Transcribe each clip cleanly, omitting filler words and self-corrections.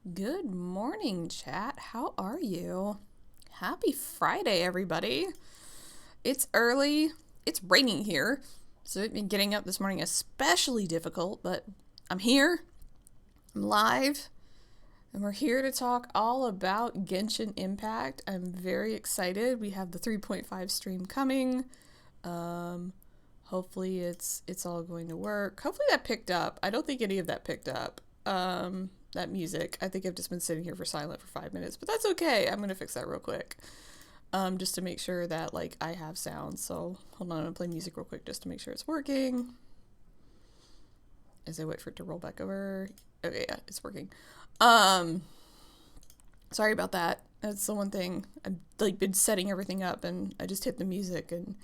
Good morning, chat. How are you? Happy Friday, everybody. It's early. It's raining here. So getting up this morning especially difficult, but I'm here. I'm live. And we're here to talk all about Genshin Impact. I'm very excited. We have the 3.5 stream coming. Hopefully it's all going to work. Hopefully that picked up. I don't think any of that picked up. That music. I think I've just been sitting here for silent for 5 minutes, but that's okay. I'm gonna fix that real quick. Just to make sure that like I have sound. So hold on, I'm gonna play music real quick just to make sure it's working. As I wait for it to roll back over. Okay, yeah, it's working. Sorry about that. That's the one thing. I've like been setting everything up and I just hit the music and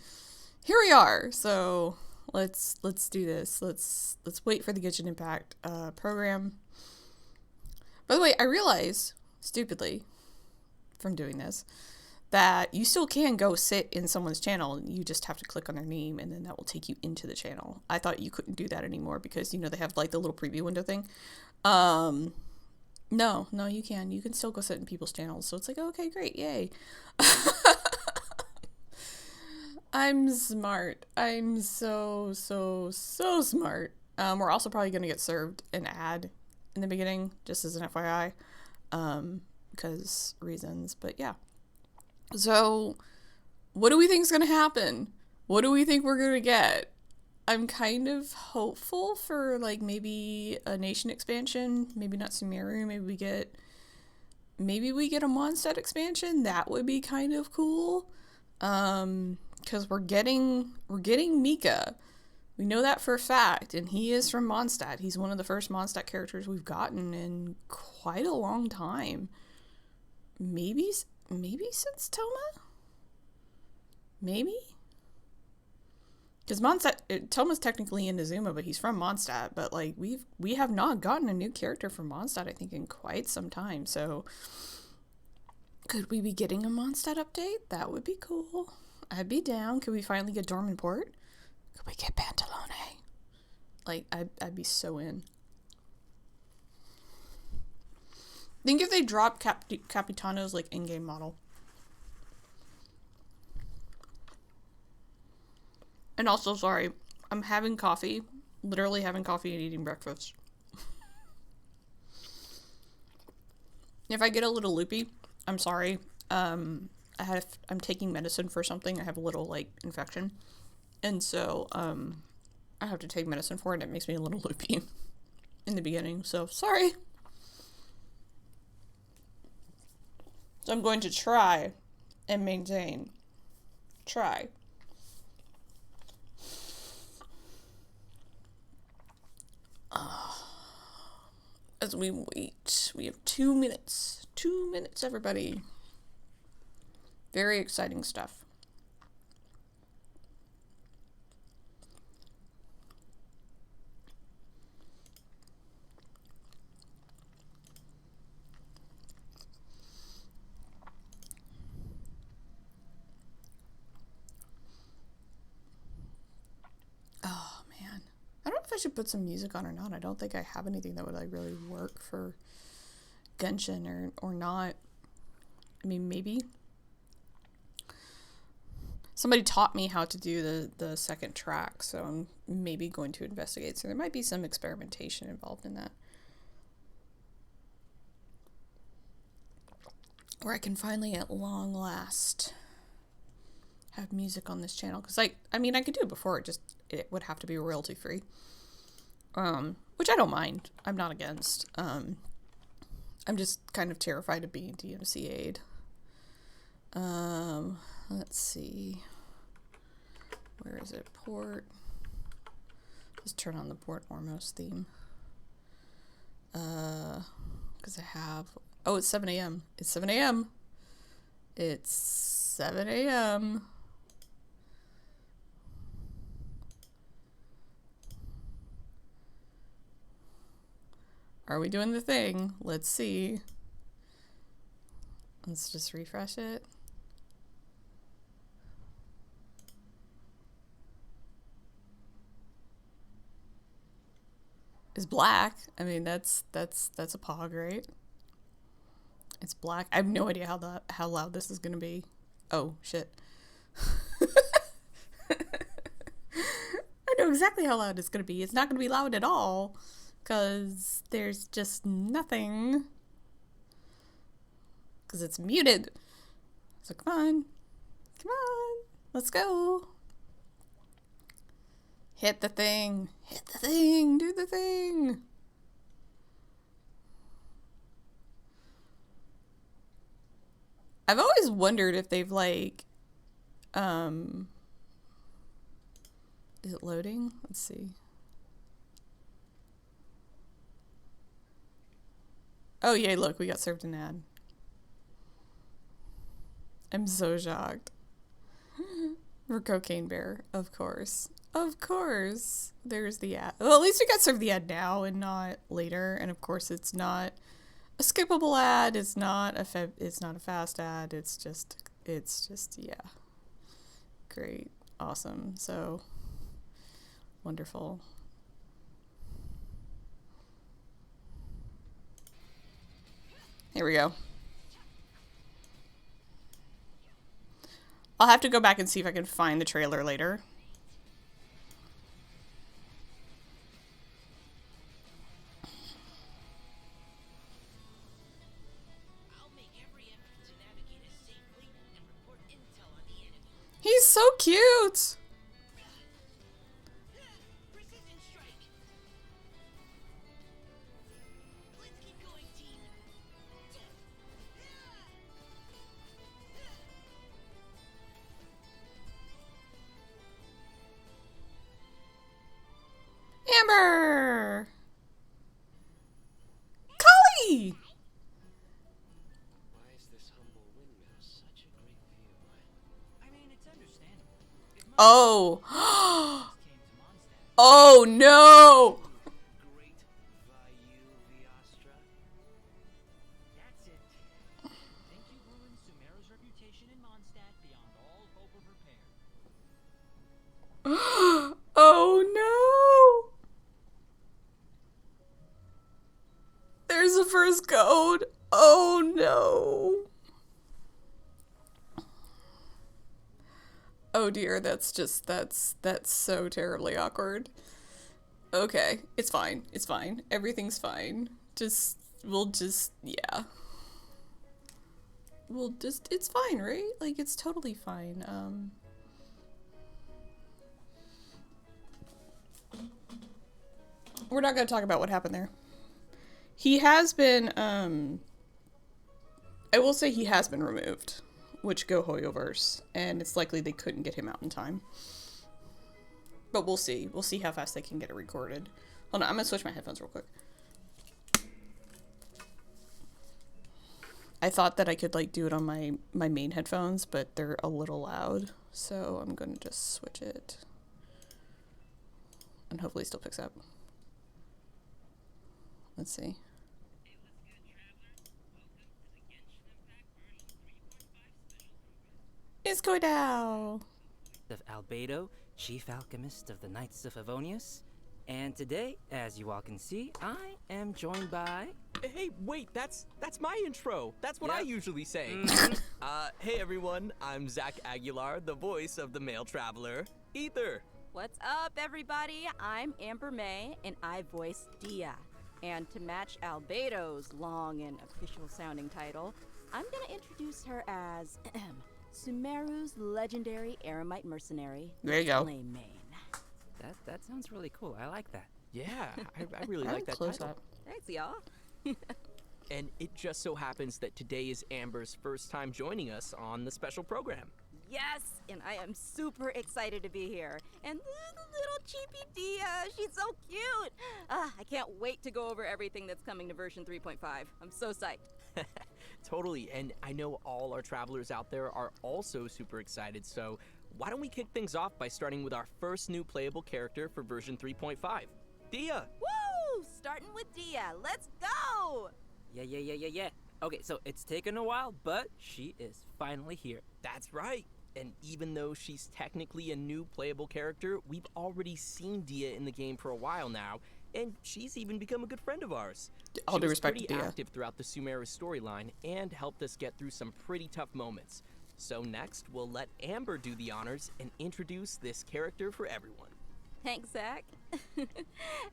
here we are. So let's do this. Let's wait for the Genshin Impact program. By the way, I realize, stupidly, from doing this, that you still can go sit in someone's channel. You just have to click on their name, and then that will take you into the channel. I thought you couldn't do that anymore because, you know, they have, like, the little preview window thing. No, you can. You can still go sit in people's channels. So it's like, okay, great, yay. I'm smart. I'm so smart. We're also probably going to get served an ad in the beginning, just as an FYI, because reasons, but yeah. So, what do we think is going to happen? What do we think we're going to get? I'm kind of hopeful for, like, maybe a nation expansion, maybe not Sumeru, maybe we get a Mondstadt expansion. That would be kind of cool, because we're getting Mika. We know that for a fact, and he is from Mondstadt. He's one of the first Mondstadt characters we've gotten in quite a long time. Maybe since Toma? Maybe? Because Toma's technically in Nazuma, but he's from Mondstadt. But, like, we have not gotten a new character from Mondstadt, I think, in quite some time. So, could we be getting a Mondstadt update? That would be cool. I'd be down. Could we finally get Dormanport? Could we get Pantalone? Like, I'd be so in. Think if they drop Capitano's, like, in-game model. And also, sorry, I'm having coffee. Literally having coffee and eating breakfast. If I get a little loopy, I'm sorry. I'm taking medicine for something. I have a little, like, infection. And so, I have to take medicine for it, and it makes me a little loopy in the beginning. So, sorry. So I'm going to try and maintain. Try. As we wait, we have 2 minutes. 2 minutes, everybody. Very exciting stuff. Oh, man. I don't know if I should put some music on or not. I don't think I have anything that would, like, really work for Genshin or not. I mean, maybe. Somebody taught me how to do the second track, so I'm maybe going to investigate. So there might be some experimentation involved in that. Where I can finally, at long last, have music on this channel. Because, like, I mean, I could do it before. It would have to be royalty free. Which I don't mind. I'm not against. I'm just kind of terrified of being DMCA'd. Let's see. Where is it? Port. Just turn on the Port Ormos theme. Because I have... Oh, it's 7 a.m. It's 7 a.m. It's 7 a.m. Are we doing the thing? Let's see. Let's just refresh it. Is black. I mean, that's a pog, right? It's black. I have no idea how loud this is gonna be. Oh shit. I know exactly how loud it's gonna be. It's not gonna be loud at all, cause there's just nothing. Cause it's muted. So come on, let's go. Hit the thing, do the thing. I've always wondered if they've like, is it loading? Let's see. Oh yay, look, we got served an ad. I'm so shocked. For Cocaine Bear, of course. Of course. There's the ad. Well, at least we got served the ad now and not later. And of course it's not a skippable ad. It's not a fast ad. It's just yeah. Great. Awesome. So wonderful. Here we go. I'll have to go back and see if I can find the trailer later. He's so cute! Amber! Collie! Why is this humble windmill such a great view? I mean, it's understandable. Oh. Oh no! Great Vayu Viastra. That's it. Think you've ruined Sumeru's reputation in Mondstadt beyond all hope of repair. Oh no! There's the first code. Oh no. Oh dear, that's so terribly awkward. Okay, it's fine. It's fine. Everything's fine. Yeah. It's fine, right? Like, it's totally fine. We're not gonna talk about what happened there. He has been, I will say he has been removed, which go Hoyoverse, and it's likely they couldn't get him out in time. But we'll see. We'll see how fast they can get it recorded. Hold on, I'm gonna switch my headphones real quick. I thought that I could, like, do it on my main headphones, but they're a little loud, so I'm gonna just switch it. And hopefully it still picks up. Let's see. It's going down. Of Albedo, Chief Alchemist of the Knights of Favonius. And today, as you all can see, I am joined by... Hey, wait, that's my intro. That's what I usually say. Hey everyone, I'm Zach Aguilar, the voice of the male traveler, Ether. What's up, everybody? I'm Amber May, and I voice Dia. And to match Albedo's long and official-sounding title, I'm gonna introduce her as Sumeru's legendary Eremite mercenary, There you go. Flame Mane. That sounds really cool. I like that. Yeah, I really like that close title. up. Thanks, y'all. And it just so happens that today is Amber's first time joining us on the special program. Yes, and I am super excited to be here. And little cheapy Dia, she's so cute. I can't wait to go over everything that's coming to version 3.5. I'm so psyched. Totally, and I know all our travelers out there are also super excited, so why don't we kick things off by starting with our first new playable character for version 3.5, Dia! Woo! Starting with Dia. Let's go! Yeah. Okay, so it's taken a while, but she is finally here. That's right! And even though she's technically a new playable character, we've already seen Dia in the game for a while now, and she's even become a good friend of ours. All She due was respect to pretty Dia. active throughout the Sumeru storyline and helped us get through some pretty tough moments. So next, we'll let Amber do the honors and introduce this character for everyone. Thanks, Zach.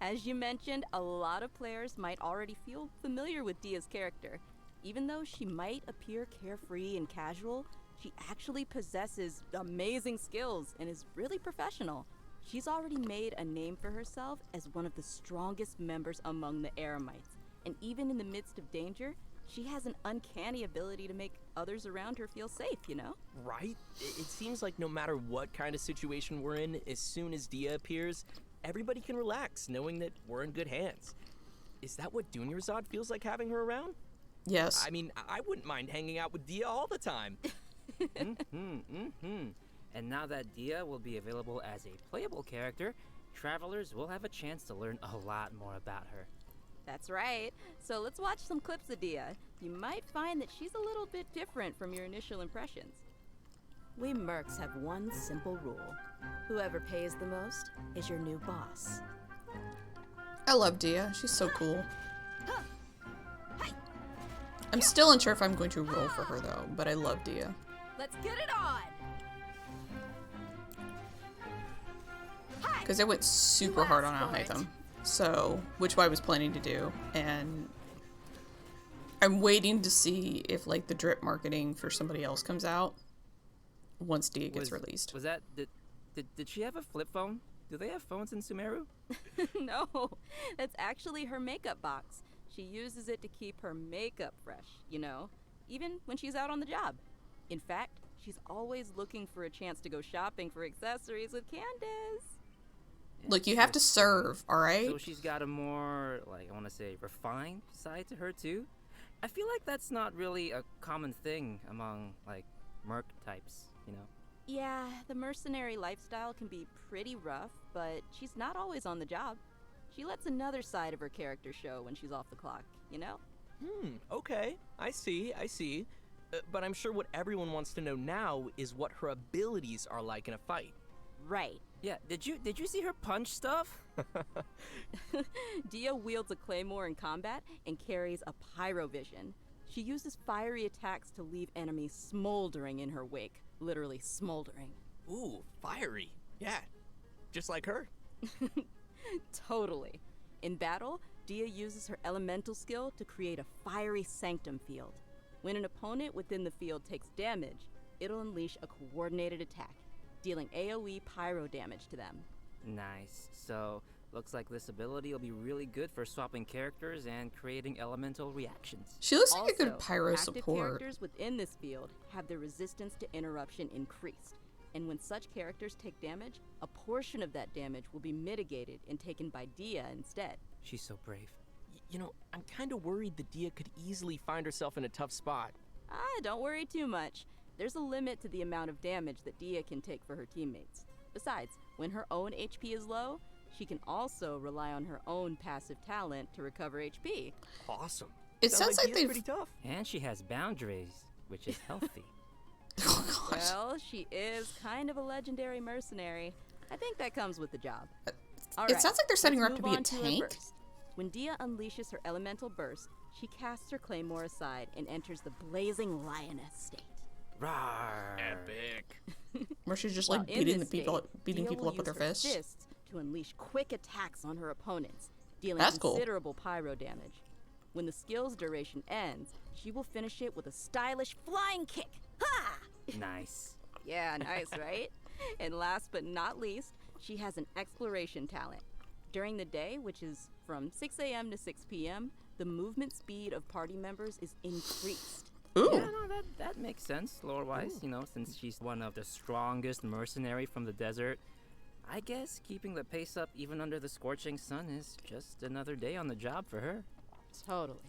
As you mentioned, a lot of players might already feel familiar with Dia's character. Even though she might appear carefree and casual, she actually possesses amazing skills and is really professional. She's already made a name for herself as one of the strongest members among the Eremites. And even in the midst of danger, she has an uncanny ability to make others around her feel safe, you know? Right? It seems like no matter what kind of situation we're in, as soon as Dia appears, everybody can relax knowing that we're in good hands. Is that what Dunyarzad feels like having her around? Yes. I mean, I wouldn't mind hanging out with Dia all the time. And now that Dia will be available as a playable character, travelers will have a chance to learn a lot more about her. That's right. So let's watch some clips of Dia. You might find that she's a little bit different from your initial impressions. We mercs have one simple rule. Whoever pays the most is your new boss. I love Dia. She's so cool. I'm still unsure if I'm going to roll for her though, but I love Dia. Let's get it on! Because I went super hard on Alhaitham. So, which I was planning to do. And I'm waiting to see if like the drip marketing for somebody else comes out once Dia gets released. Was that did she have a flip phone? Do they have phones in Sumeru? No, that's actually her makeup box. She uses it to keep her makeup fresh, you know, even when she's out on the job. In fact, she's always looking for a chance to go shopping for accessories with Candace. Look, you have to serve, alright? So she's got a more, like, I want to say, refined side to her, too? I feel like that's not really a common thing among, like, merc types, you know? Yeah, the mercenary lifestyle can be pretty rough, but she's not always on the job. She lets another side of her character show when she's off the clock, you know? Okay. I see. But I'm sure what everyone wants to know now is what her abilities are like in a fight. Right. Yeah, did you see her punch stuff? Dia wields a claymore in combat and carries a pyrovision. She uses fiery attacks to leave enemies smoldering in her wake. Literally smoldering. Ooh, fiery. Yeah, just like her. Totally. In battle, Dia uses her elemental skill to create a fiery sanctum field. When an opponent within the field takes damage, it'll unleash a coordinated attack, dealing AoE pyro damage to them. Nice. So, looks like this ability will be really good for swapping characters and creating elemental reactions. She looks like Also, a good pyro active support. characters within this field have their resistance to interruption increased. And when such characters take damage, a portion of that damage will be mitigated and taken by Dia instead. She's so brave. You know, I'm kind of worried that Dia could easily find herself in a tough spot. Don't worry too much. There's a limit to the amount of damage that Dia can take for her teammates. Besides, when her own HP is low, she can also rely on her own passive talent to recover HP. Awesome. It sounds like Dia's they've... pretty tough. And she has boundaries, which is healthy. Oh, gosh. Well, she is kind of a legendary mercenary. I think that comes with the job. It sounds like they're setting her up let's to move be a on her tank. burst. When Dia unleashes her elemental burst, she casts her claymore aside and enters the blazing lioness state. Rawr. Epic. Where she's just While like in beating this people state, beating Dia people will up with her use fists. to unleash quick attacks on her opponents, dealing That's cool. considerable pyro damage. When the skill's duration ends, she will finish it with a stylish flying kick. Ha! Nice. Yeah, nice, right? And last but not least, she has an exploration talent. During the day, which is from 6 a.m. to 6 p.m., the movement speed of party members is increased. Ooh. Yeah, no, that makes sense, lore-wise, you know, since she's one of the strongest mercenary from the desert. I guess keeping the pace up even under the scorching sun is just another day on the job for her. Totally.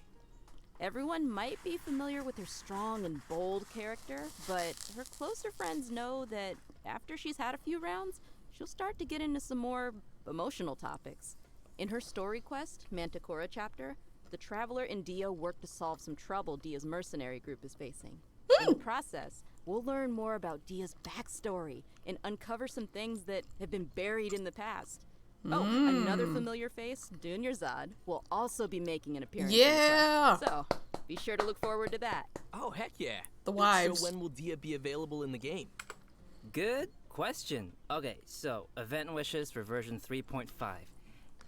Everyone might be familiar with her strong and bold character, but her closer friends know that after she's had a few rounds, she'll start to get into some more emotional topics. In her story quest, Manticora chapter, the Traveler and Dia work to solve some trouble Dia's mercenary group is facing. In the process, we'll learn more about Dia's backstory and uncover some things that have been buried in the past. Oh, another familiar face, Dunyarzad, will also be making an appearance. in the Yeah! quest. So, be sure to look forward to that. Oh, heck yeah. The wives. So when will Dia be available in the game? Good question. Okay, so event wishes for version 3.5.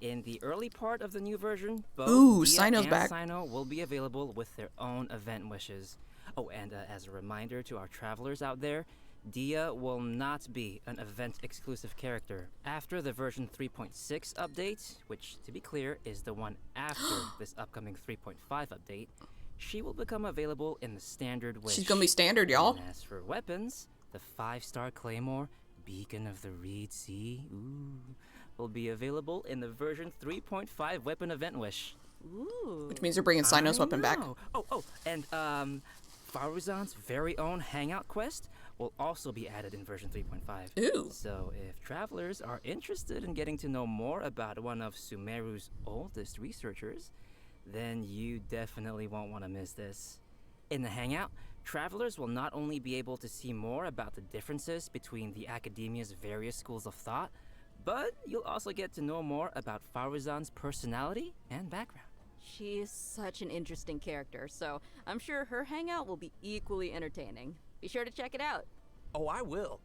In the early part of the new version, both Ooh, Dia Sino's and back. Sino will be available with their own event wishes. Oh, and as a reminder to our travelers out there, Dia will not be an event-exclusive character. After the version 3.6 update, which, to be clear, is the one after this upcoming 3.5 update, she will become available in the standard wish. She's gonna be standard, y'all. And as for weapons, the 5-star Claymore, Beacon of the Reed Sea, will be available in the version 3.5 weapon event wish. Ooh. Which means they're bringing Sino's I weapon back. know. And Faruzan's very own hangout quest will also be added in version 3.5. Ooh. So if travelers are interested in getting to know more about one of Sumeru's oldest researchers, then you definitely won't want to miss this. In the hangout, travelers will not only be able to see more about the differences between the academia's various schools of thought, but you'll also get to know more about Faruzan's personality and background. She is such an interesting character, so I'm sure her hangout will be equally entertaining. Be sure to check it out. Oh, I will.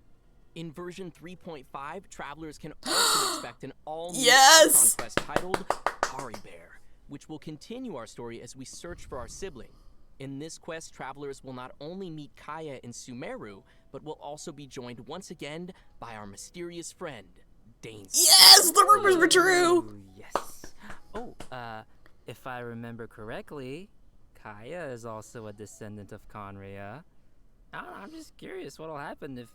In version 3.5, travelers can also expect an all-new Yes! icon quest titled Kari Bear, which will continue our story as we search for our sibling. In this quest, travelers will not only meet Kaeya and Sumeru, but will also be joined once again by our mysterious friend, Dain. Yes! The rumors were true! Ooh, yes. Oh, if I remember correctly, Kaeya is also a descendant of khaenri'ah. I don't know, I'm just curious what'll happen if,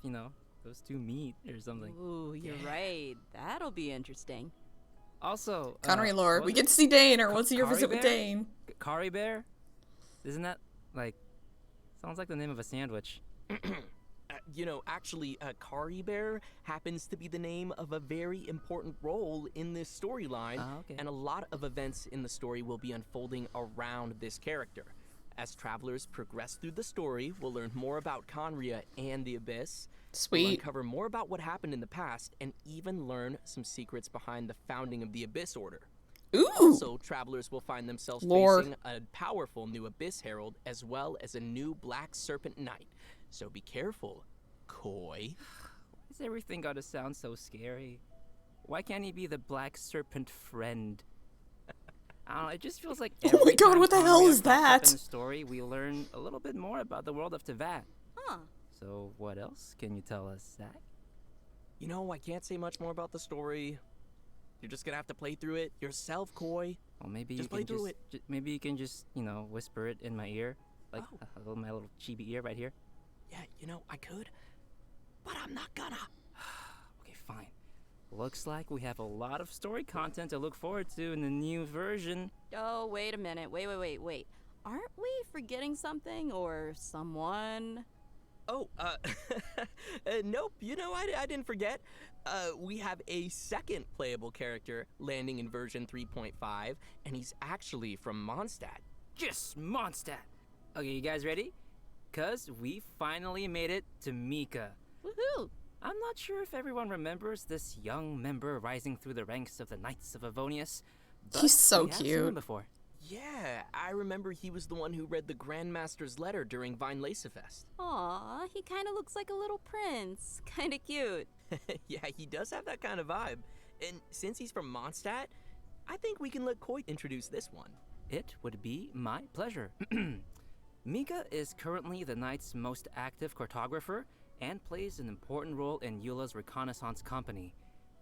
those two meet or something. Ooh, you're right. That'll be interesting. Also, Connery lore. was We it get to see Dain, or we'll see your Kari visit with Bear? Dain. Kari Bear? Isn't that, sounds like the name of a sandwich. Actually, Kari Bear happens to be the name of a very important role in this storyline, Okay. and a lot of events in the story will be unfolding around this character. As travelers progress through the story, we'll learn more about khaenri'ah and the Abyss. We'll Sweet. uncover more about what happened in the past, and even learn some secrets behind the founding of the Abyss Order. Ooh! Also, travelers will find themselves Lore. facing a powerful new Abyss Herald, as well as a new Black Serpent Knight. So be careful, Koi. Why's everything gotta sound so scary? Why can't he be the Black Serpent friend? I don't know, it just feels like Oh my every God, time what the hell khaenri'ah is pops up that? in the story, we learn a little bit more about the world of Tevat. Huh. So what else can you tell us, Zach? I can't say much more about the story. You're just gonna have to play through it yourself, Koi. Well, maybe Just you play can through maybe you can just, whisper it in my ear, like my little chibi ear right here. Yeah, I could, but I'm not gonna. Okay, fine. Looks like we have a lot of story content to look forward to in the new version. Oh, wait a minute. Wait. Aren't we forgetting something or someone? Oh, nope. I didn't forget. We have a second playable character landing in version 3.5, and he's actually from Mondstadt. Yes, Mondstadt! Okay, you guys ready? 'Cause we finally made it to Mika. Woohoo! I'm not sure if everyone remembers this young member rising through the ranks of the Knights of Avonius, but He's so we have seen cute. him before. Yeah, I remember he was the one who read the Grandmaster's letter during Vine Lacefest. Aw, he kind of looks like a little prince. Kind of cute. Yeah, he does have that kind of vibe. And since he's from Mondstadt, I think we can let Koi introduce this one. It would be my pleasure. Mika is currently the Knight's most active cartographer and plays an important role in Eula's reconnaissance company.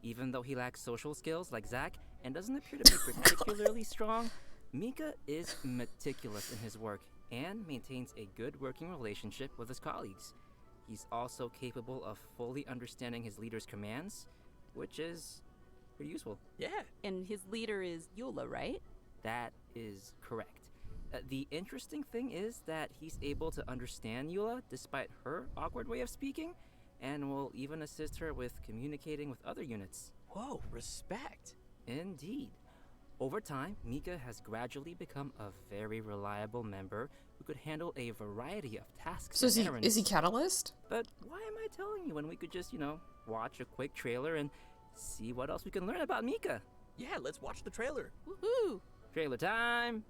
Even though he lacks social skills like Zack and doesn't appear to be particularly strong, Mika is meticulous in his work and maintains a good working relationship with his colleagues. He's also capable of fully understanding his leader's commands, which is pretty useful. Yeah. And his leader is Eula, right? That is correct. The interesting thing is that he's able to understand Eula despite her awkward way of speaking, and will even assist her with communicating with other units. Whoa, respect. Indeed. Over time, Mika has gradually become a very reliable member who could handle a variety of tasks So and errands. is he Catalyst? But why am I telling you when we could just, watch a quick trailer and see what else we can learn about Mika. Yeah, let's watch the trailer. Woohoo! Trailer time.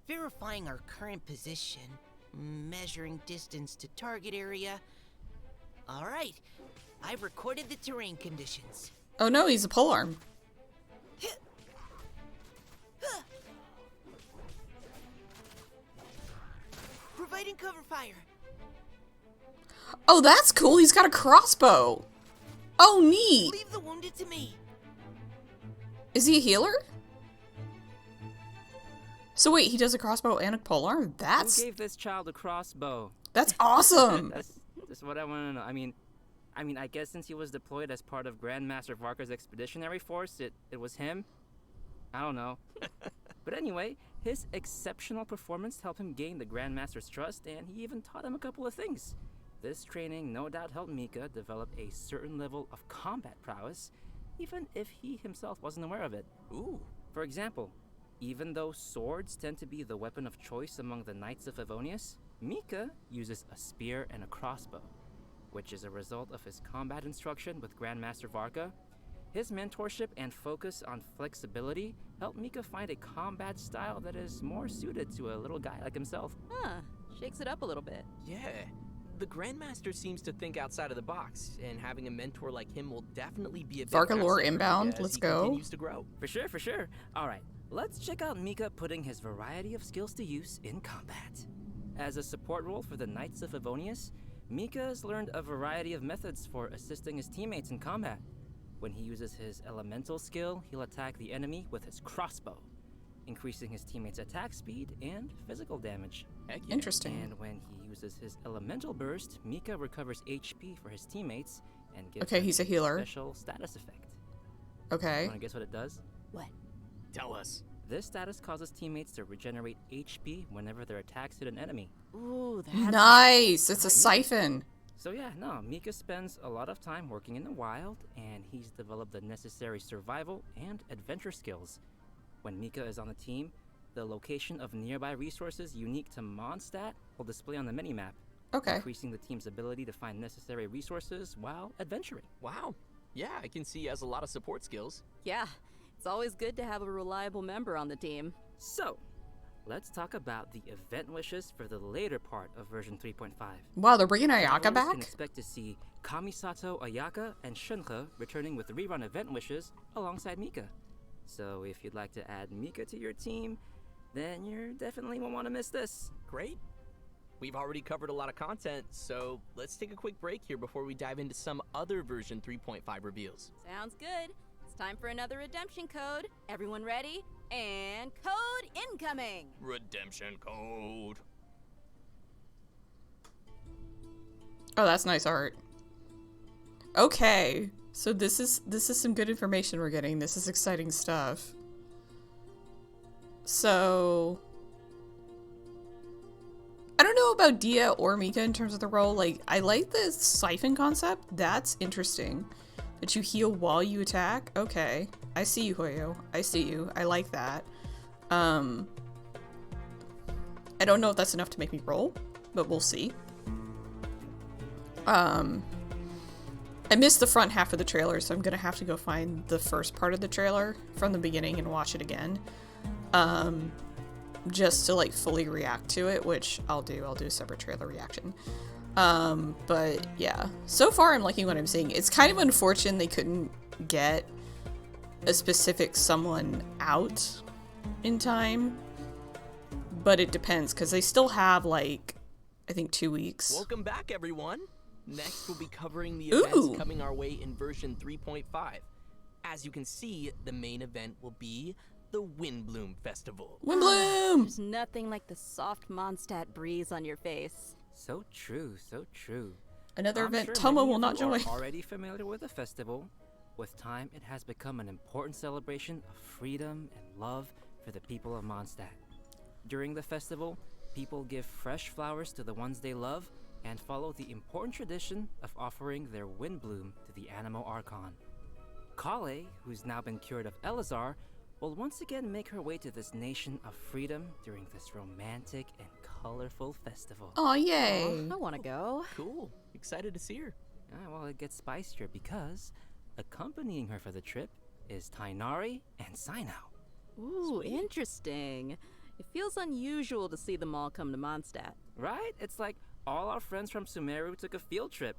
Verifying our current position. Measuring distance to target area. Alright, I've recorded the terrain conditions. Oh no, he's a polearm. Providing cover fire. Oh, that's cool. He's got a crossbow. Oh, neat. Leave the wounded to me. Is he a healer? So wait, he does a crossbow and a polearm? Who That's gave this child a crossbow? awesome. That's what I want to know. I guess since he was deployed as part of Grandmaster Varka's expeditionary force, it was him. I don't know. But anyway, his exceptional performance helped him gain the Grandmaster's trust, and he even taught him a couple of things. This training no doubt helped Mika develop a certain level of combat prowess, even if he himself wasn't aware of it. Ooh. For example, even though swords tend to be the weapon of choice among the Knights of Favonius, Mika uses a spear and a crossbow, which is a result of his combat instruction with Grandmaster Varka. His mentorship and focus on flexibility helped Mika find a combat style that is more suited to a little guy like himself. Huh. Shakes it up a little bit. Yeah. The Grandmaster seems to think outside of the box, and having a mentor like him will definitely be a big Varka lore asset inbound, as let's he go. continues to grow. For sure. Alright, let's check out Mika putting his variety of skills to use in combat. As a support role for the Knights of Favonius, Mika has learned a variety of methods for assisting his teammates in combat. When he uses his elemental skill, he'll attack the enemy with his crossbow, increasing his teammates' attack speed and physical damage. Heck yeah. Interesting. And when he uses his elemental burst, Mika recovers HP for his teammates and gives Okay, them he's a healer. special status effect. Okay. Want to guess what it does? What? Tell us. This status causes teammates to regenerate HP whenever their attacks hit an enemy. Ooh, that's Nice. It's a siphon. So yeah, no, Mika spends a lot of time working in the wild, and he's developed the necessary survival and adventure skills. When Mika is on the team, the location of nearby resources unique to Mondstadt will display on the minimap, Okay. increasing the team's ability to find necessary resources while adventuring. Wow. Yeah, I can see he has a lot of support skills. Yeah. It's always good to have a reliable member on the team. So, let's talk about the event wishes for the later part of version 3.5. Wow, they're bringing Ayaka Players can back? expect to see Kamisato Ayaka and Shunhe returning with rerun event wishes alongside Mika. So if you'd like to add Mika to your team, then you definitely won't want to miss this. Great. We've already covered a lot of content, so let's take a quick break here before we dive into some other version 3.5 reveals. Sounds good. It's time for another redemption code. Everyone ready? And code incoming! Redemption code. Oh, that's nice art. Okay. So this is some good information we're getting. This is exciting stuff. So I don't know about Dia or Mika in terms of the role. Like, I like the siphon concept. That's interesting. That you heal while you attack. Okay. I see you, Hoyo. I see you. I like that. I don't know if that's enough to make me roll, but we'll see. I missed the front half of the trailer, so I'm gonna have to go find the first part of the trailer from the beginning and watch it again. Just to like fully react to it, which I'll do. I'll do a separate trailer reaction. But yeah, so far I'm liking what I'm seeing. It's kind of unfortunate they couldn't get a specific someone out in time, but it depends because they still have like, I think 2 weeks. Welcome back, everyone. Next, we'll be covering the Ooh. events coming our way in version 3.5. As you can see, the main event will be the Windbloom Festival. Windbloom! There's nothing like the soft Mondstadt breeze on your face. So true, so true. Another I'm event sure Tomo many will of not you are join. already familiar with the festival. With time, it has become an important celebration of freedom and love for the people of Mondstadt. During the festival, people give fresh flowers to the ones they love and follow the important tradition of offering their Windbloom to the Animo Archon. Kale, who's now been cured of Elazar, will once again make her way to this nation of freedom during this romantic and colorful festival. Oh yay! I want to go. Cool. Excited to see her. Well, it gets spicier because Accompanying her for the trip is Tighnari and Sinnoh. Ooh, interesting. It feels unusual to see them all come to Mondstadt. Right? It's like all our friends from Sumeru took a field trip.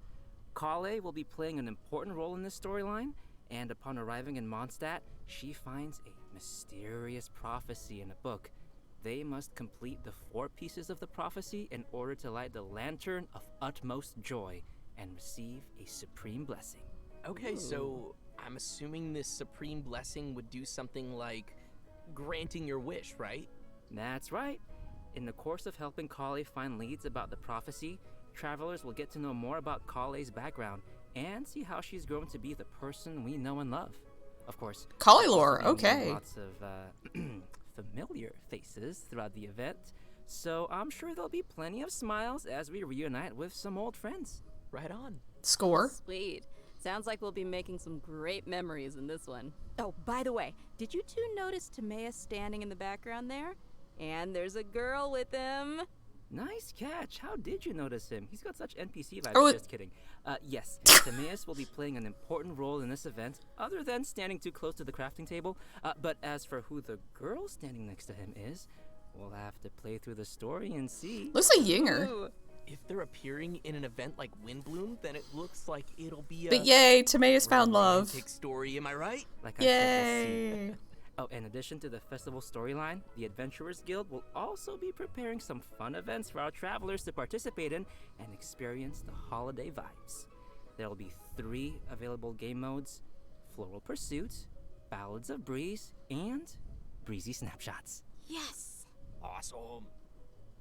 Kaeya will be playing an important role in this storyline, and upon arriving in Mondstadt, she finds a mysterious prophecy in a book. They must complete the 4 pieces of the prophecy in order to light the lantern of utmost joy and receive a supreme blessing. Okay, so I'm assuming this supreme blessing would do something like granting your wish, right? That's right. In the course of helping Kaeya find leads about the prophecy, travelers will get to know more about Kaeya's background and see how she's grown to be the person we know and love. Of course, Kaeya lore, we'll be meeting okay. Lots of familiar faces throughout the event, so I'm sure there'll be plenty of smiles as we reunite with some old friends. Right on. Score. Sweet. Sounds like we'll be making some great memories in this one. Oh, by the way, did you two notice Timaeus standing in the background there? And there's a girl with him. Nice catch. How did you notice him? He's got such NPC vibes. Oh, Just kidding. Yes, Timaeus will be playing an important role in this event, other than standing too close to the crafting table. But as for who the girl standing next to him is, we'll have to play through the story and see. Looks like Yinger. Ooh. If they're appearing in an event like Windbloom, then it looks like it'll be a But yay, Timaeus found love. romantic story, am I right? Like I said, we'll see. Yay. Oh, in addition to the festival storyline, the Adventurers Guild will also be preparing some fun events for our travelers to participate in and experience the holiday vibes. There will be 3 available game modes: Floral Pursuit, Ballads of Breeze, and Breezy Snapshots. Yes. Awesome.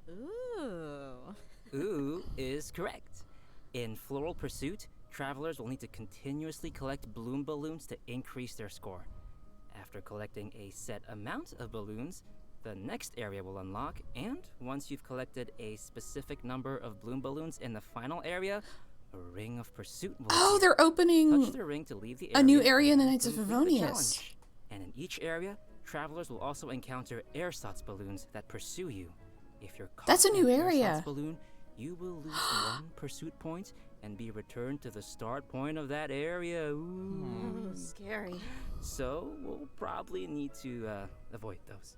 Ooh. Ooh is correct. In Floral Pursuit, travelers will need to continuously collect bloom balloons to increase their score. After collecting a set amount of balloons, the next area will unlock, and once you've collected a specific number of bloom balloons in the final area, a ring of pursuit will Oh, appear. they're Touch opening the ring to leave the a area. new area in the and Knights of complete the Favonius. challenge. And in each area, travelers will also encounter ersatz balloons that pursue you. If you're caught That's a new in an area. ersatz balloon, you will lose 1 pursuit point and be returned to the start point of that area. Ooh. Ooh, scary. So we'll probably need to avoid those.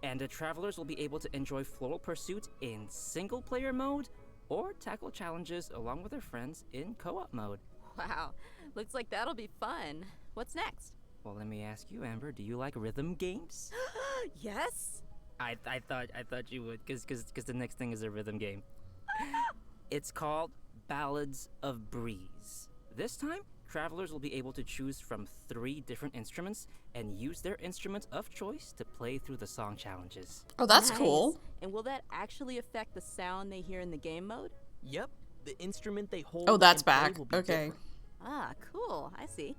And the travelers will be able to enjoy Floral Pursuit in single-player mode or tackle challenges along with their friends in co-op mode. Wow. Looks like that'll be fun. What's next? Well, let me ask you, Amber, do you like rhythm games? Yes? I thought you would, cause the next thing is a rhythm game. It's called Ballads of Breeze. This time, travelers will be able to choose from 3 different instruments and use their instrument of choice to play through the song challenges. Oh, that's Nice. cool. And will that actually affect the sound they hear in the game mode? Yep, the instrument they hold Oh, that's and play back. will be Okay. different. Ah, cool. I see.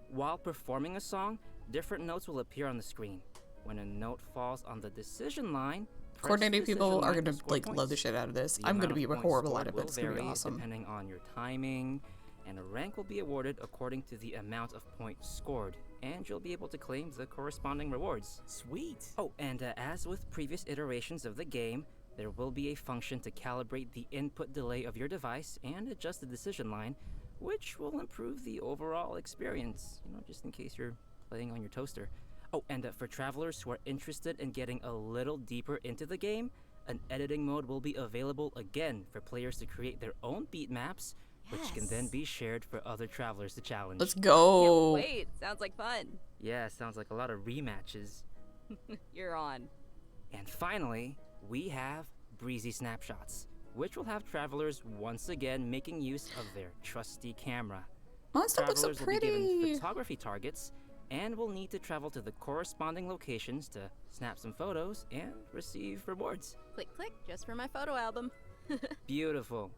While performing a song, different notes will appear on the screen. When a note falls on the decision line, press Coordinating the decision people are line gonna to score like love the points. shit out of this. The I'm gonna amount be of points horrible at scored it, but will it's gonna be vary awesome. depending on your timing, and a rank will be awarded according to the amount of points scored, and you'll be able to claim the corresponding rewards. Sweet. Oh, and as with previous iterations of the game, there will be a function to calibrate the input delay of your device and adjust the decision line, which will improve the overall experience, just in case you're playing on your toaster. Oh, and for travelers who are interested in getting a little deeper into the game, an editing mode will be available again for players to create their own beat maps, which can then Yes. be shared for other travelers to challenge. Let's Can't go. wait. Sounds like fun. Yeah, sounds like a lot of rematches. You're on. And finally, we have Breezy Snapshots, which will have travelers once again making use of their trusty camera. Mondstadt looks so Travelers will be given pretty. photography targets and will need to travel to the corresponding locations to snap some photos and receive rewards. Click, click, just for my photo album. Beautiful.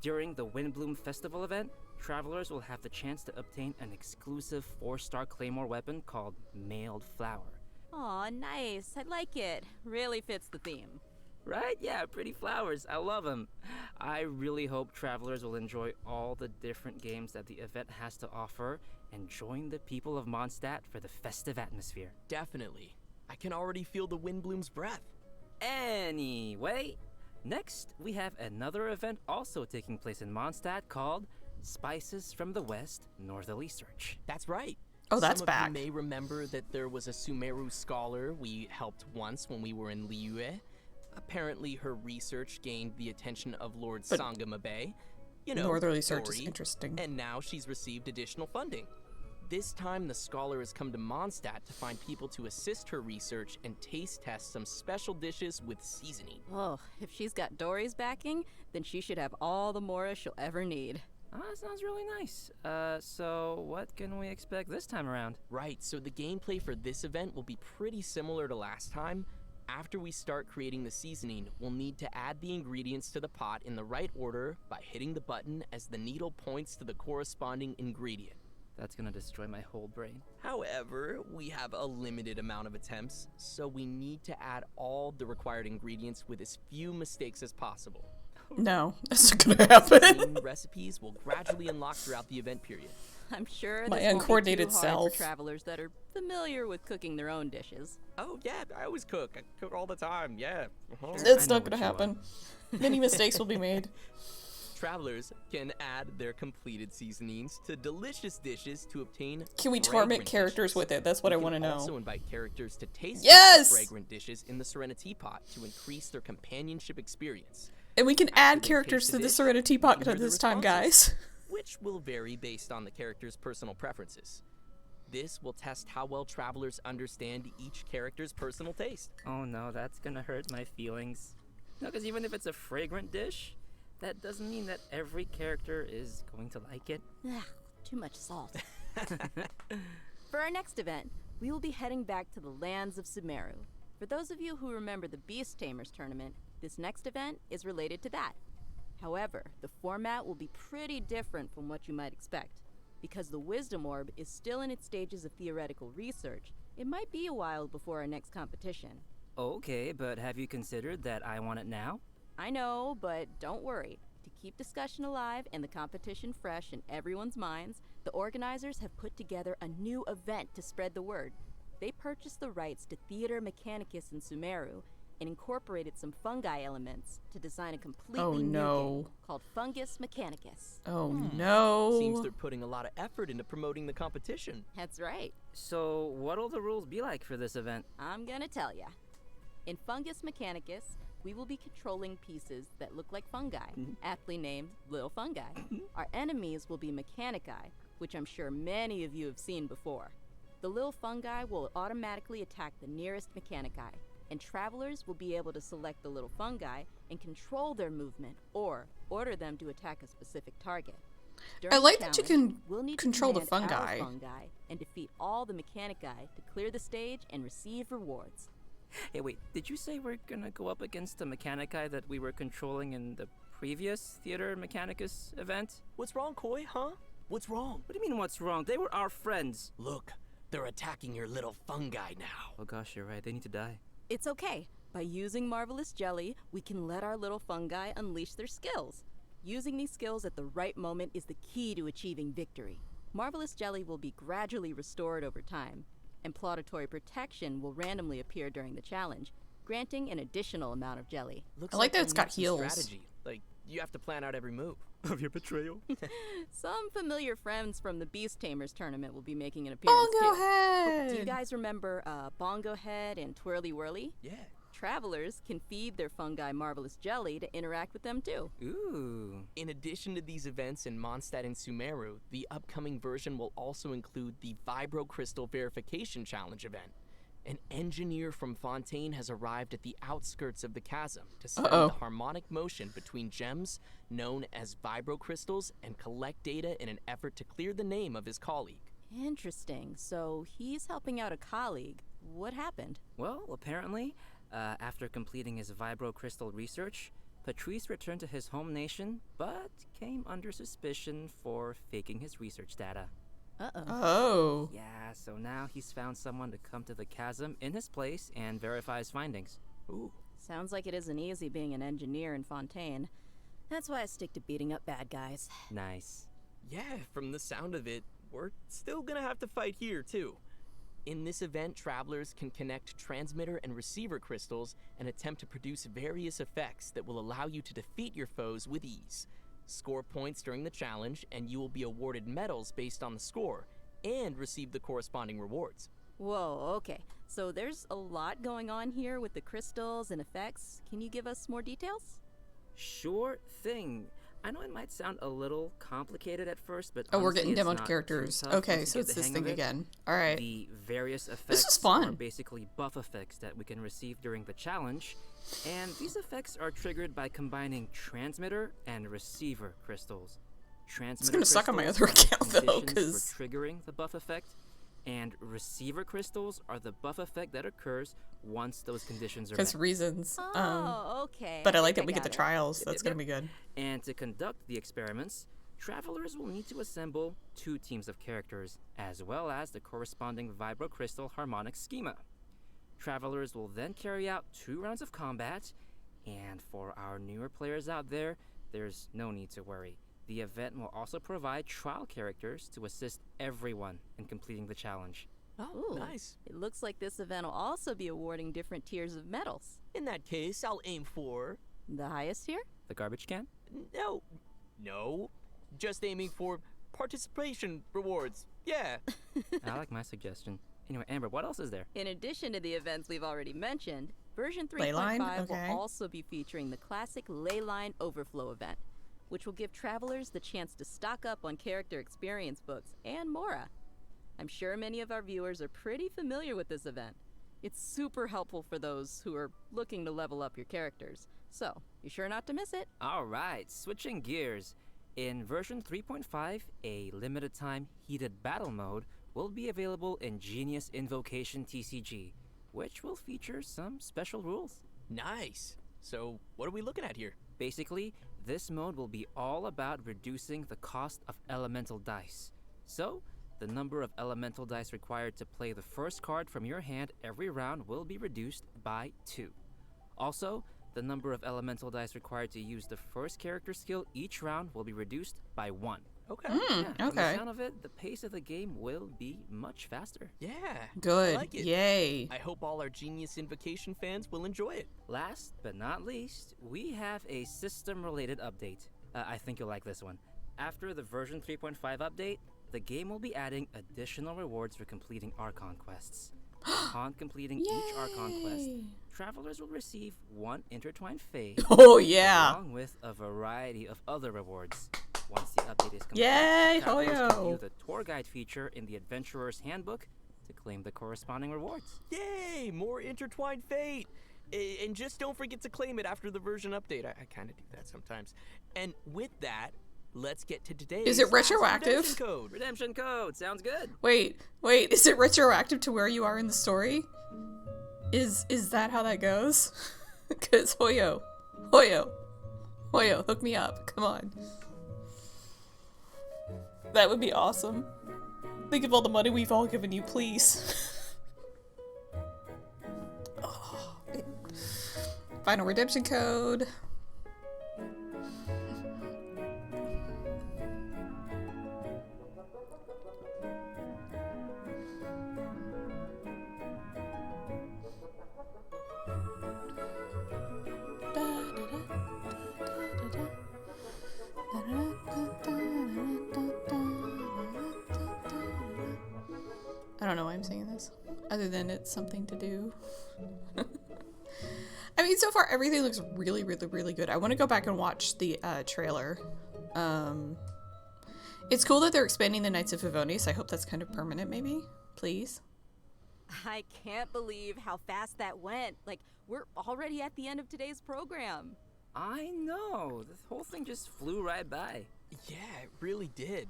During the Windbloom Festival event, travelers will have the chance to obtain an exclusive 4-star claymore weapon called Mailed Flower. Aw, nice. I like it. Really fits the theme. Right? Yeah, pretty flowers. I love them. I really hope travelers will enjoy all the different games that the event has to offer and join the people of Mondstadt for the festive atmosphere. Definitely. I can already feel the Windbloom's breath. Anyway, next we have another event also taking place in Mondstadt called spices from the west, northerly search. That's right. Oh, that's Some back. of you may remember that there was a Sumeru scholar we helped once when we were in Liyue. Apparently, her research gained the attention of Lord But Sangamabe. You know, northerly search is Dory, interesting. And now she's received additional funding. This time, the scholar has come to Mondstadt to find people to assist her research and taste test some special dishes with seasoning. Oh, if she's got Dory's backing, then she should have all the Mora she'll ever need. That sounds really nice. So what can we expect this time around? Right, so the gameplay for this event will be pretty similar to last time. After we start creating the seasoning, we'll need to add the ingredients to the pot in the right order by hitting the button as the needle points to the corresponding ingredient. That's gonna destroy my whole brain. However, we have a limited amount of attempts, so we need to add all the required ingredients with as few mistakes as possible. No, that's not gonna happen. New recipes will gradually unlock throughout the event period. I'm sure My this won't be uncoordinated too hard self. for travelers that are familiar with cooking their own dishes. Oh yeah, I always cook. I cook all the time, yeah. It's I know not gonna what you happen. Many mistakes will be made. Travelers can add their completed seasonings to delicious dishes to obtain Can we fragrant torment characters dishes. with it? That's what I We want to can know. also invite characters to taste Yes! the fragrant dishes in the Serenity Pot to increase their companionship experience, And we can After add they characters taste to the the dish, Serenity you Pot can hear the this time, responses. guys. which will vary based on the character's personal preferences. This will test how well travelers understand each character's personal taste. Oh no, that's gonna hurt my feelings. No, because even if it's a fragrant dish, that doesn't mean that every character is going to like it. Ugh, too much salt. For our next event, we will be heading back to the lands of Sumeru. For those of you who remember the Beast Tamers tournament, this next event is related to that. However, the format will be pretty different from what you might expect. Because the Wisdom Orb is still in its stages of theoretical research, it might be a while before our next competition. Okay, but have you considered that I want it now? I know, but don't worry. To keep discussion alive and the competition fresh in everyone's minds, the organizers have put together a new event to spread the word. They purchased the rights to Theater Mechanicus in Sumeru and incorporated some fungi elements to design a completely new game called Fungus Mechanicus. Oh no. Seems they're putting a lot of effort into promoting the competition. That's right. So what'll the rules be like for this event? I'm gonna tell ya. In Fungus Mechanicus, we will be controlling pieces that look like fungi, aptly named little fungi. Our enemies will be Mechanici, which I'm sure many of you have seen before. The little fungi will automatically attack the nearest Mechanici, and travelers will be able to select the little fungi and control their movement or order them to attack a specific target. During I like the that you challenge, can we'll need to control the command our fungi. fungi and defeat all the Mechanici to clear the stage and receive rewards. Hey, wait, did you say we're gonna go up against the Mechanici that we were controlling in the previous Theater Mechanicus event? What's wrong, Koi, huh? What's wrong? What do you mean, what's wrong? They were our friends. Look, they're attacking your little fungi now. Oh gosh, you're right, they need to die. It's okay. By using Marvelous Jelly, we can let our little fungi unleash their skills. Using these skills at the right moment is the key to achieving victory. Marvelous Jelly will be gradually restored over time, and Plauditory Protection will randomly appear during the challenge, granting an additional amount of jelly. Looks I like that we'll it's got need some heals. Strategy. Like, you have to plan out every move. Of your betrayal? Some familiar friends from the Beast Tamers tournament will be making an appearance Bongo too. Head! Do you guys remember Bongo Head and Twirly Whirly? Yeah. Travelers can feed their fungi Marvelous Jelly to interact with them too. Ooh. In addition to these events in Mondstadt and Sumeru, the upcoming version will also include the Vibro Crystal Verification Challenge event. An engineer from Fontaine has arrived at the outskirts of the chasm to study the harmonic motion between gems known as vibro crystals and collect data in an effort to clear the name of his colleague. Interesting. So he's helping out a colleague. What happened? Well, apparently, after completing his vibro crystal research, Patrice returned to his home nation, but came under suspicion for faking his research data. Uh-oh. Oh. Yeah, so now he's found someone to come to the chasm in his place and verify his findings. Ooh. Sounds like it isn't easy being an engineer in Fontaine. That's why I stick to beating up bad guys. Nice. Yeah, from the sound of it, we're still gonna have to fight here, too. In this event, travelers can connect transmitter and receiver crystals and attempt to produce various effects that will allow you to defeat your foes with ease. Score points during the challenge, and you will be awarded medals based on the score, and receive the corresponding rewards. Whoa, okay. So there's a lot going on here with the crystals and effects. Can you give us more details? Sure thing. I know it might sound a little complicated at first, but Oh, we're honestly, getting it's demoed not characters. too tough Okay, once so you it's get the this hang thing of it. again. All right. The various effects This is fun. are basically buff effects that we can receive during the challenge, and these effects are triggered by combining transmitter and receiver crystals. Transmitter gonna suck on my crystals other are account, though, conditions 'cause- for triggering the buff effect, and receiver crystals are the buff effect that occurs once those conditions are Because met. reasons. Oh, okay. But I like think that we get the got it. trials. Yep, That's yep, gonna yep. be good. And to conduct the experiments, travelers will need to assemble 2 teams of characters, as well as the corresponding vibrocrystal harmonic schema. Travelers will then carry out 2 rounds of combat, and for our newer players out there, there's no need to worry. The event will also provide trial characters to assist everyone in completing the challenge. Oh, Ooh. nice. It looks like this event will also be awarding different tiers of medals. In that case, I'll aim for... The highest tier? The garbage can? No. Just aiming for participation rewards. Yeah. I like my suggestion. Anyway, Amber, what else is there? In addition to the events we've already mentioned, version Leyline? 3.5 Okay. will also be featuring the classic Leyline Overflow event, which will give travelers the chance to stock up on character experience books and more. I'm sure many of our viewers are pretty familiar with this event. It's super helpful for those who are looking to level up your characters, so be sure not to miss it. Alright, switching gears. In version 3.5, a limited time heated battle mode will be available in Genius Invocation TCG, which will feature some special rules. Nice. So, what are we looking at here? Basically, this mode will be all about reducing the cost of elemental dice. So, the number of elemental dice required to play the first card from your hand every round will be reduced by 2. Also, the number of elemental dice required to use the first character skill each round will be reduced by 1. Okay. Yeah, from the Okay. sound of it, the pace of the game will be much faster. Yeah. Good. I like it. Yay. I hope all our Genius Invocation fans will enjoy it. Last but not least, we have a system-related update. I think you'll like this one. After the version 3.5 update, the game will be adding additional rewards for completing Archon quests. Upon completing each Archon quest, Yay. travelers will receive 1 intertwined fade, Oh, yeah. along with a variety of other rewards. Once the update is complete, Yay, travelers can Hoyo. view the tour guide feature in the Adventurer's Handbook to claim the corresponding rewards. Yay! More intertwined fate! And just don't forget to claim it after the version update. I kind of do that sometimes. And with that, let's get to today's Is it last retroactive? redemption code. Redemption code, sounds good. Wait, is it retroactive to where you are in the story? Is that how that goes? Because Hoyo, hook me up. Come on. That would be awesome. Think of all the money we've all given you, please. Oh. Final redemption code. I don't know why I'm saying this, other than it's something to do. I mean, so far everything looks really, really, really good. I want to go back and watch the trailer. It's cool that they're expanding the Knights of Favonius. I hope that's kind of permanent, maybe. Please. I can't believe how fast that went. Like, we're already at the end of today's program. I know, the whole thing just flew right by. Yeah, it really did.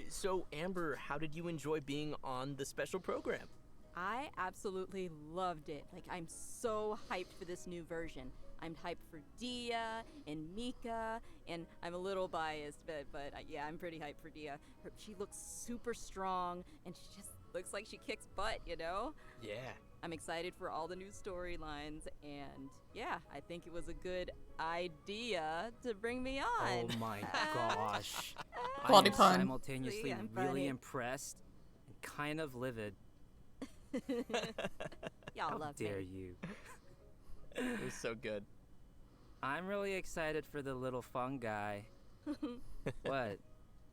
So, Amber, how did you enjoy being on the special program? I absolutely loved it. Like, I'm so hyped for this new version. I'm hyped for Dia and Mika, and I'm a little biased, but yeah, I'm pretty hyped for Dia. She looks super strong, and she just looks like she kicks butt, you know? Yeah. I'm excited for all the new storylines, and yeah, I think it was a good idea to bring me on. Oh my gosh. Quality I am pun. simultaneously See, I'm really funny. impressed and kind of livid. Y'all How love dare me. you? It was so good. I'm really excited for the little fun guy. What?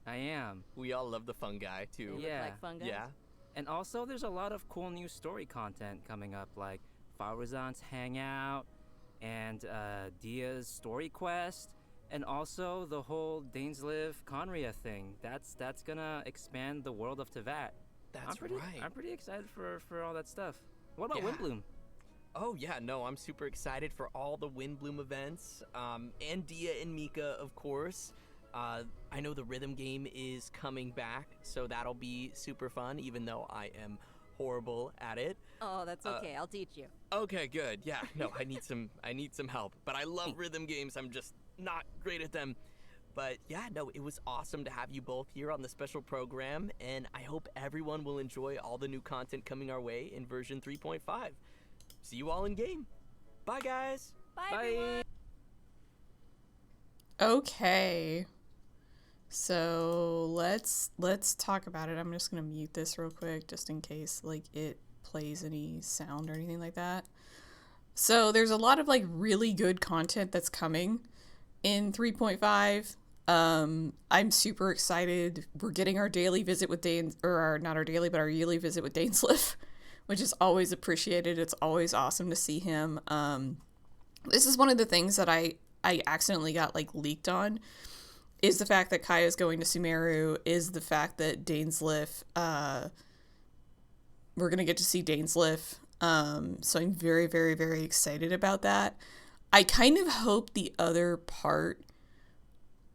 I am. We all love the fungi, too. They Yeah. look like fungi. Yeah. And also, there's a lot of cool new story content coming up, like Faruzan's Hangout and Dia's Story Quest, and also the whole Dainsliv khaenri'ah thing. That's gonna expand the world of Tevat. That's right. I'm pretty excited for all that stuff. What about Yeah. Windbloom? Oh yeah, no, I'm super excited for all the Windbloom events, and Dia and Mika, of course. I know the rhythm game is coming back, so that'll be super fun, even though I am horrible at it. Oh, that's okay. I'll teach you. Okay, good. Yeah, no, I need some help. But I love rhythm games. I'm just not great at them. But yeah, no, it was awesome to have you both here on the special program, and I hope everyone will enjoy all the new content coming our way in version 3.5. See you all in game. Bye, guys. Bye, Bye. everyone. Okay. So let's talk about it. I'm just gonna mute this real quick just in case like it plays any sound or anything like that. So there's a lot of like really good content that's coming in 3.5. I'm super excited. We're getting our daily visit with not our daily, but our yearly visit with Dainsliv, which is always appreciated. It's always awesome to see him. This is one of the things that I accidentally got like leaked on, is the fact that Kaeya is going to Sumeru, is the fact that Dainsliv, we're going to get to see Dainsliv. So I'm very, very, very excited about that. I kind of hope the other part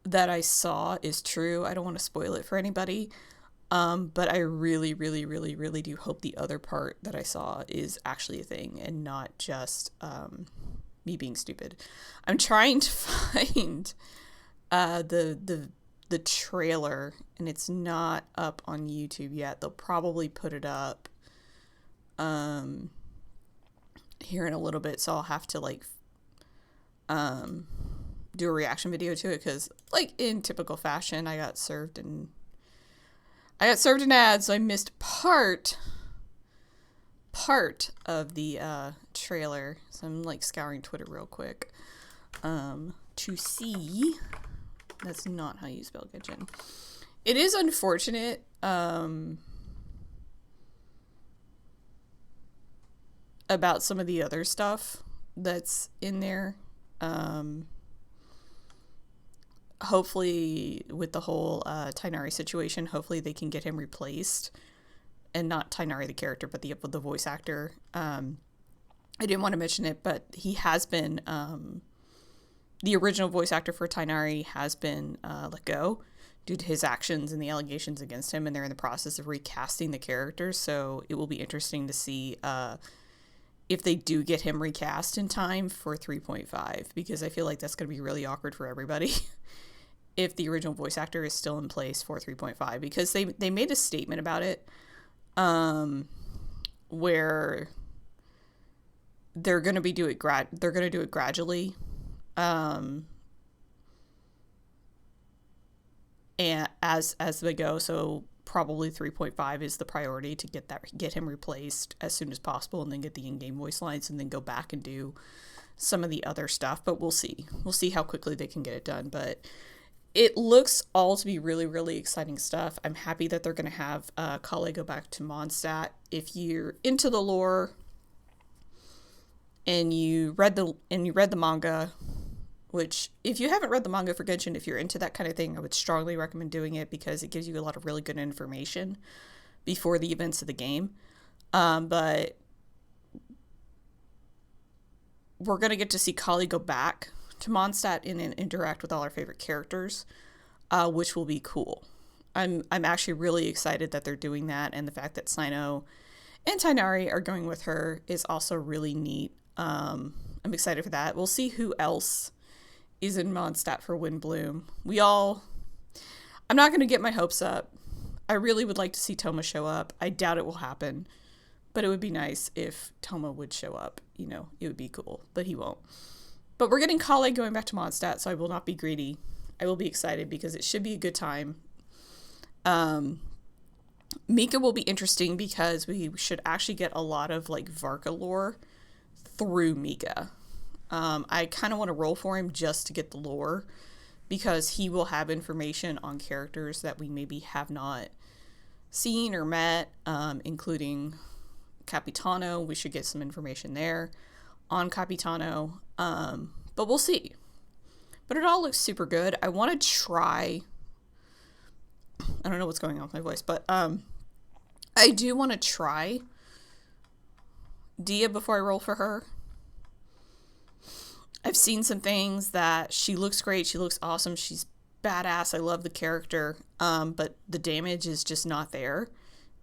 that I saw is true. I don't want to spoil it for anybody. But I really, really, really, really do hope the other part that I saw is actually a thing and not just me being stupid. I'm trying to find the trailer, and it's not up on YouTube yet. They'll probably put it up here in a little bit, so I'll have to like do a reaction video to it, because like in typical fashion I got served an ad, so I missed part of the trailer. So I'm like scouring Twitter real quick to see. That's not how you spell Genshin. It is unfortunate about some of the other stuff that's in there. Hopefully with the whole Tighnari situation, hopefully they can get him replaced, and not Tighnari the character, but the voice actor. I didn't want to mention it, but he has been the original voice actor for Tighnari has been let go due to his actions and the allegations against him, and they're in the process of recasting the character. So it will be interesting to see if they do get him recast in time for 3.5, because I feel like that's going to be really awkward for everybody if the original voice actor is still in place for 3.5, because they made a statement about it where they're going to do it gradually, and as they go. So probably 3.5 is the priority, to get him replaced as soon as possible, and then get the in-game voice lines, and then go back and do some of the other stuff. But we'll see how quickly they can get it done. But it looks all to be really, really exciting stuff. I'm happy that they're going to have Kaeya go back to Mondstadt. If you're into the lore and you read the manga, which if you haven't read the manga for Genshin, if you're into that kind of thing, I would strongly recommend doing it, because it gives you a lot of really good information before the events of the game. But we're going to get to see Kaeya go back to Mondstadt and interact with all our favorite characters, which will be cool. I'm actually really excited that they're doing that, and the fact that Sino and Tighnari are going with her is also really neat. I'm excited for that. We'll see who else is in Mondstadt for Windbloom. I'm not going to get my hopes up. I really would like to see Toma show up. I doubt it will happen, but it would be nice if Toma would show up. It would be cool, but he won't. But we're getting Kaeya going back to Mondstadt, so I will not be greedy. I will be excited, because it should be a good time. Mika will be interesting, because we should actually get a lot of like Varka lore through Mika. I kind of want to roll for him just to get the lore, because he will have information on characters that we maybe have not seen or met, including Capitano. We should get some information there on Capitano, but we'll see. But it all looks super good. I want to try, I don't know what's going on with my voice, but I do want to try Dia before I roll for her. I've seen some things that she looks great, she looks awesome, she's badass, I love the character, but the damage is just not there,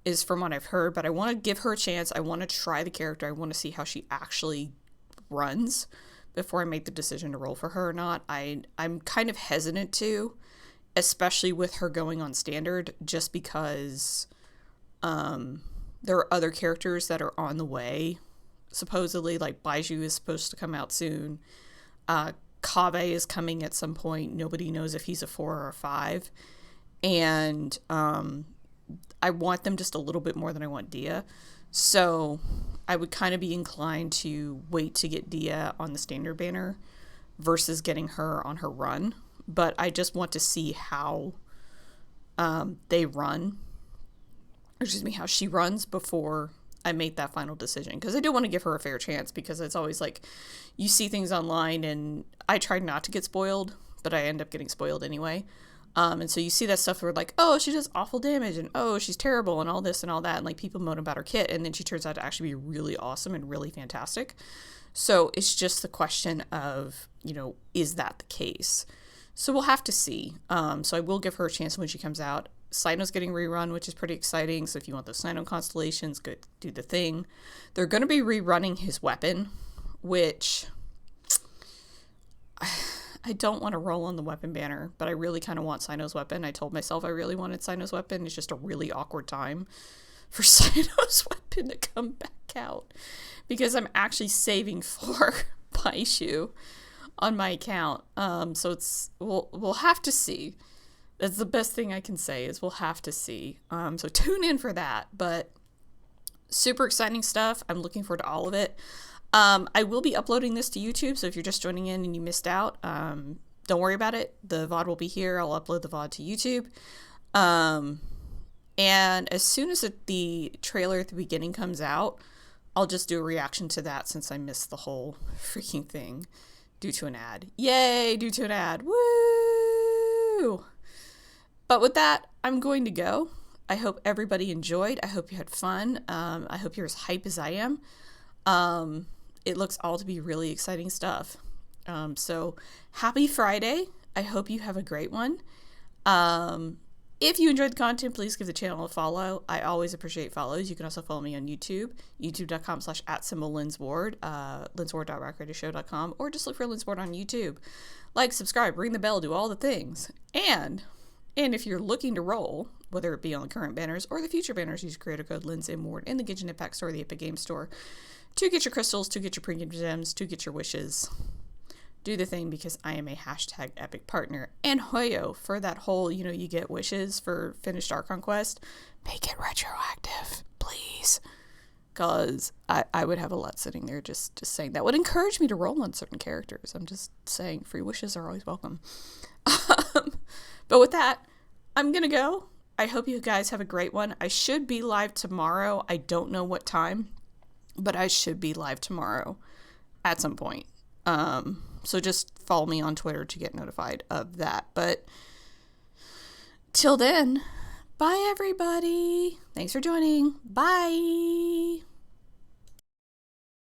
is from what I've heard. But I want to give her a chance. I want to try the character. I want to see how she actually runs before I make the decision to roll for her or not. I'm kind of hesitant to, especially with her going on standard, just because there are other characters that are on the way, supposedly. Like Baiju is supposed to come out soon. Kaveh is coming at some point. Nobody knows if he's a 4 or a 5. And I want them just a little bit more than I want Dia. So I would kind of be inclined to wait to get Dia on the standard banner versus getting her on her run. But I just want to see how they run. How she runs before I make that final decision. Because I do want to give her a fair chance, because it's always like you see things online, and I tried not to get spoiled, but I end up getting spoiled anyway. And so you see that stuff where like, oh, she does awful damage, and oh, she's terrible, and all this and all that, and like people moan about her kit, and then she turns out to actually be really awesome and really fantastic. So it's just the question of, is that the case? So we'll have to see. So I will give her a chance when she comes out. Cyno's getting rerun, which is pretty exciting. So if you want those Cyno constellations, go do the thing. They're going to be rerunning his weapon, which I don't want to roll on the weapon banner, but I really kind of want Cyno's weapon. I told myself I really wanted Cyno's weapon. It's just a really awkward time for Cyno's weapon to come back out, because I'm actually saving for Baishu on my account. So we'll have to see. That's the best thing I can say, is we'll have to see. So tune in for that. But super exciting stuff. I'm looking forward to all of it. I will be uploading this to YouTube, so if you're just joining in and you missed out, don't worry about it. The VOD will be here. I'll upload the VOD to YouTube. And as soon as the trailer at the beginning comes out, I'll just do a reaction to that, since I missed the whole freaking thing due to an ad. Yay, due to an ad. Woo! But with that, I'm going to go. I hope everybody enjoyed. I hope you had fun. I hope you're as hype as I am. It looks all to be really exciting stuff. So happy Friday. I hope you have a great one. If you enjoyed the content, please give the channel a follow. I always appreciate follows. You can also follow me on YouTube, youtube.com/@Linsmward, linsmward.rockradioshow.com, or just look for Linsmward on YouTube. Like, subscribe, ring the bell, do all the things. And if you're looking to roll, whether it be on the current banners or the future banners, use creator code Linsmward in the Genshin Impact Store, the Epic Games Store, to get your crystals, to get your premium gems, to get your wishes. Do the thing, because I am a #epic partner. And Hoyo, for that whole, you get wishes for finished Archon Quest, make it retroactive, please. Because I would have a lot sitting there just saying. That would encourage me to roll on certain characters. I'm just saying, free wishes are always welcome. But with that, I'm going to go. I hope you guys have a great one. I should be live tomorrow. I don't know what time, but I should be live tomorrow at some point. So just follow me on Twitter to get notified of that. But till then, bye everybody. Thanks for joining. Bye.